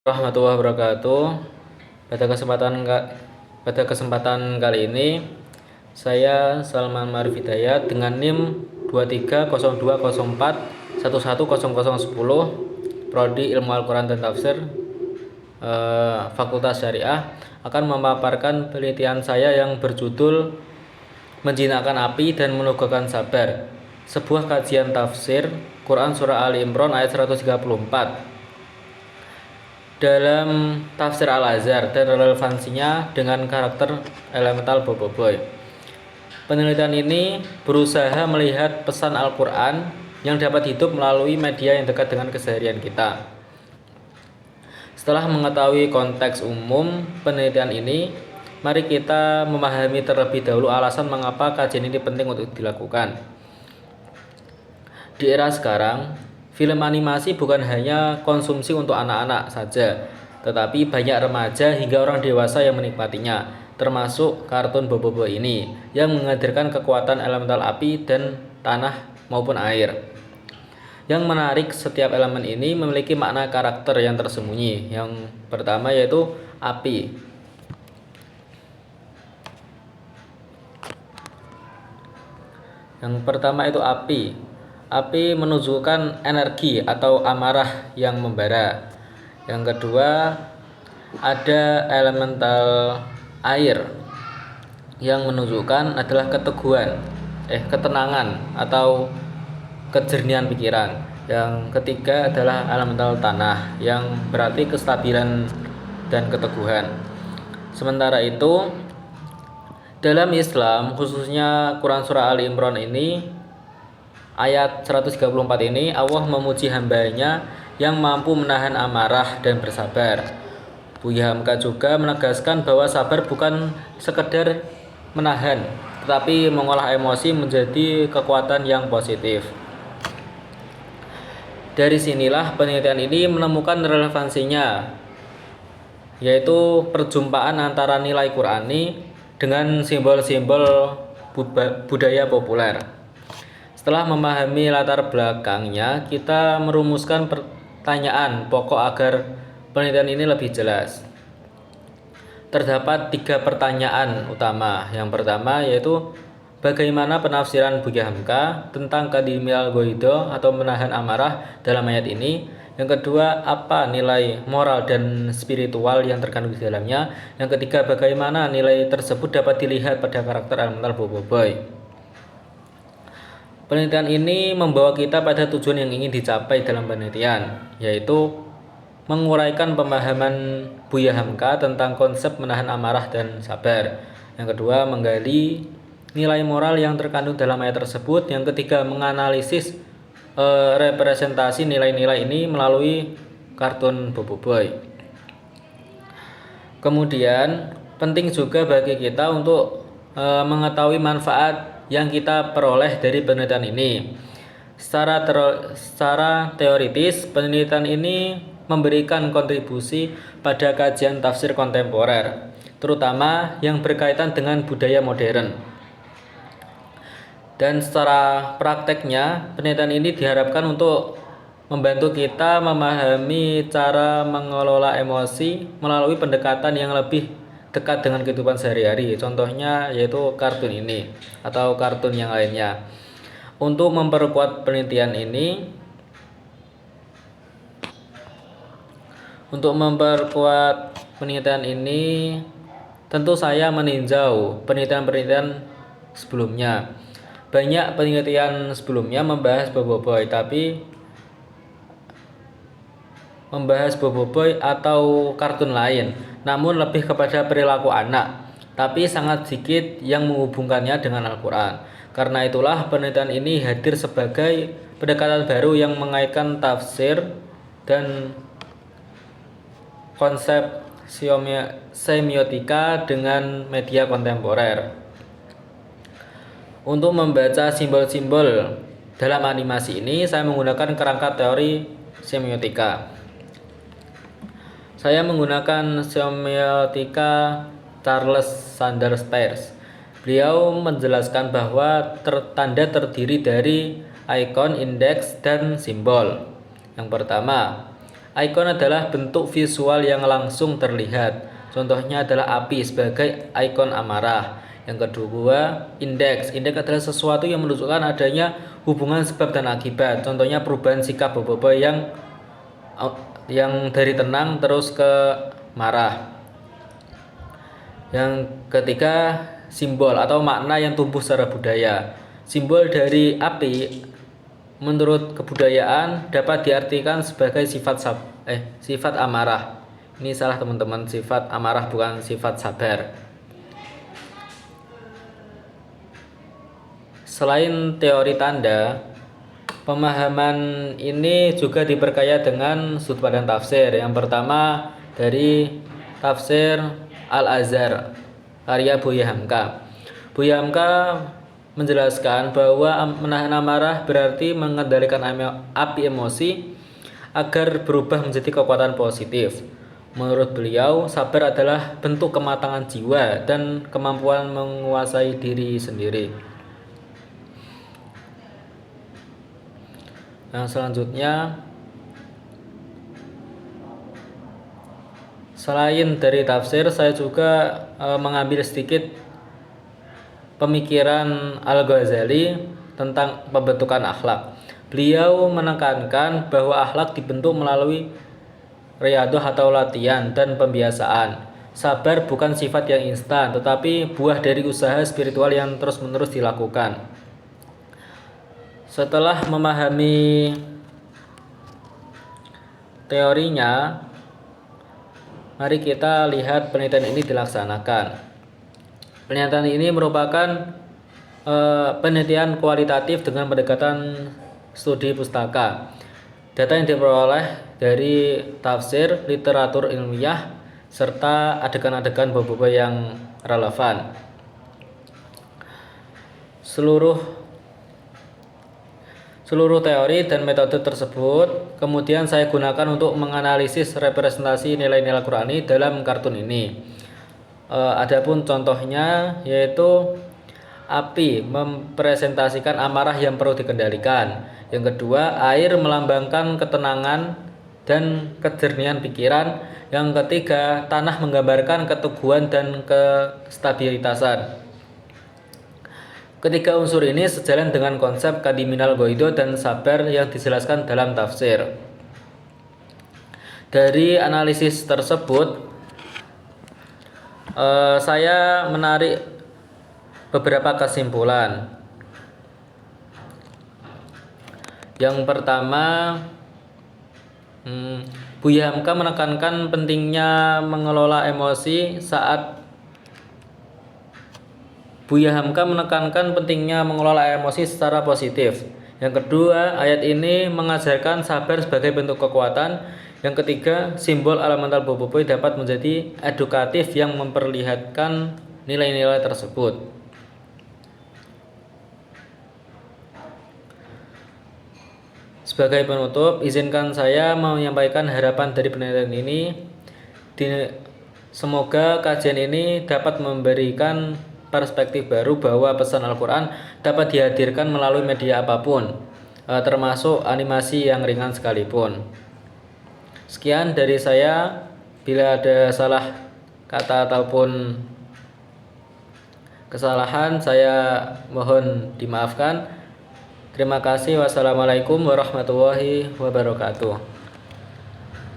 Warahmatullahi wabarakatuh. Pada kesempatan pada kesempatan kali ini saya Salman Marif Hidayat dengan NIM 230204110010 Prodi Ilmu Al-Quran dan Tafsir Fakultas Syariah akan memaparkan penelitian saya yang berjudul Menjinakkan Api dan Menegakkan Sabar, sebuah kajian tafsir Quran Surah Ali Imran ayat 134 dalam tafsir Al-Azhar dan relevansinya dengan karakter elemental Boboiboy. Penelitian ini berusaha melihat pesan Al-Quran yang dapat hidup melalui media yang dekat dengan keseharian kita. Setelah mengetahui konteks umum penelitian ini, mari kita memahami terlebih dahulu alasan mengapa kajian ini penting untuk dilakukan. Di era sekarang, film animasi bukan hanya konsumsi untuk anak-anak saja, tetapi banyak remaja hingga orang dewasa yang menikmatinya, termasuk kartun Boboiboy ini yang menghadirkan kekuatan elemental api dan tanah maupun air. Yang menarik, setiap elemen ini memiliki makna karakter yang tersembunyi. Yang pertama yaitu api. Yang pertama itu api. Api menunjukkan energi atau amarah yang membara. Yang kedua ada elemental air yang menunjukkan adalah ketenangan atau kejernihan pikiran. Yang ketiga adalah elemental tanah yang berarti kestabilan dan keteguhan. Sementara itu dalam Islam, khususnya Quran Surah Ali Imran ini, ayat 134 ini, Allah memuji hambanya yang mampu menahan amarah dan bersabar. Buya Hamka juga menegaskan bahwa sabar bukan sekedar menahan, tetapi mengolah emosi menjadi kekuatan yang positif. Dari sinilah penelitian ini menemukan relevansinya, yaitu perjumpaan antara nilai Qurani dengan simbol-simbol budaya populer. Setelah memahami latar belakangnya, kita merumuskan pertanyaan pokok agar penelitian ini lebih jelas. Terdapat 3 pertanyaan utama. Yang pertama yaitu bagaimana penafsiran Buya Hamka tentang kadimial goido atau menahan amarah dalam ayat ini. Yang kedua, apa nilai moral dan spiritual yang terkandung di dalamnya. Yang ketiga, bagaimana nilai tersebut dapat dilihat pada karakter elemental Boboiboy. Penelitian ini membawa kita pada tujuan yang ingin dicapai dalam penelitian, yaitu menguraikan pemahaman Buya Hamka tentang konsep menahan amarah dan sabar. Yang kedua, menggali nilai moral yang terkandung dalam ayat tersebut. Yang ketiga, menganalisis representasi nilai-nilai ini melalui kartun Boboiboy. Kemudian penting juga bagi kita untuk mengetahui manfaat yang kita peroleh dari penelitian ini. Secara teoritis, penelitian ini memberikan kontribusi pada kajian tafsir kontemporer, terutama yang berkaitan dengan budaya modern. Dan secara prakteknya, penelitian ini diharapkan untuk membantu kita memahami cara mengelola emosi melalui pendekatan yang lebih dekat dengan kehidupan sehari-hari. Contohnya yaitu kartun ini atau kartun yang lainnya. Untuk memperkuat penelitian ini, tentu saya meninjau penelitian-penelitian sebelumnya. Banyak penelitian sebelumnya membahas Boboiboy atau kartun lain, namun lebih kepada perilaku anak, tapi sangat sedikit yang menghubungkannya dengan Al-Quran. Karena itulah penelitian ini hadir sebagai pendekatan baru yang mengaitkan tafsir dan konsep semiotika dengan media kontemporer. Untuk membaca simbol-simbol dalam animasi ini, saya menggunakan kerangka teori semiotika. Saya menggunakan semiotika Charles Sanders Peirce. Beliau menjelaskan bahwa tanda terdiri dari ikon, indeks, dan simbol. Yang pertama, Ikon adalah bentuk visual yang langsung terlihat. Contohnya adalah api sebagai ikon amarah. Yang kedua, indeks. Indeks adalah sesuatu yang menunjukkan adanya hubungan sebab dan akibat. Contohnya perubahan sikap bobo yang dari tenang terus ke marah. Yang ketiga, simbol atau makna yang tumbuh secara budaya. Simbol dari api menurut kebudayaan dapat diartikan sebagai sifat amarah. Ini salah teman-teman, sifat amarah bukan sifat sabar. Selain teori tanda, pemahaman ini juga diperkaya dengan sudut pandang tafsir. Yang pertama dari tafsir Al-Azhar karya Buya Hamka. Buya Hamka menjelaskan bahwa menahan amarah berarti mengendalikan api emosi agar berubah menjadi kekuatan positif. Menurut beliau, sabar adalah bentuk kematangan jiwa dan kemampuan menguasai diri sendiri. Yang selanjutnya, selain dari tafsir, saya juga mengambil sedikit pemikiran Al-Ghazali tentang pembentukan akhlak. Beliau menekankan bahwa akhlak dibentuk melalui riyadhah atau latihan dan pembiasaan. Sabar bukan sifat yang instan, tetapi buah dari usaha spiritual yang terus-menerus dilakukan. Setelah memahami teorinya, mari kita lihat penelitian ini dilaksanakan. Penelitian ini merupakan penelitian kualitatif dengan pendekatan studi pustaka. Data yang diperoleh dari tafsir, literatur ilmiah, serta adegan-adegan bobo yang relevan. Seluruh teori dan metode tersebut kemudian saya gunakan untuk menganalisis representasi nilai-nilai Qur'ani dalam kartun ini. Adapun contohnya yaitu api mempresentasikan amarah yang perlu dikendalikan. Yang kedua, air melambangkan ketenangan dan kejernihan pikiran. Yang ketiga, tanah menggambarkan keteguhan dan kestabilitasan. Ketiga unsur ini sejalan dengan konsep kadiminal goido dan sabar yang dijelaskan dalam tafsir. Dari analisis tersebut, saya menarik beberapa kesimpulan. Yang pertama, Buya Hamka menekankan pentingnya mengelola emosi saat secara positif. Yang kedua, ayat ini mengajarkan sabar sebagai bentuk kekuatan. Yang ketiga, simbol elemental boboiboy dapat menjadi edukatif yang memperlihatkan nilai-nilai tersebut. Sebagai penutup, izinkan saya menyampaikan harapan dari penelitian ini. Semoga kajian ini dapat memberikan perspektif baru bahwa pesan Al-Quran dapat dihadirkan melalui media apapun, termasuk animasi yang ringan sekalipun. Sekian dari saya. Bila ada salah kata ataupun kesalahan, saya mohon dimaafkan. Terima kasih. Wassalamualaikum warahmatullahi wabarakatuh.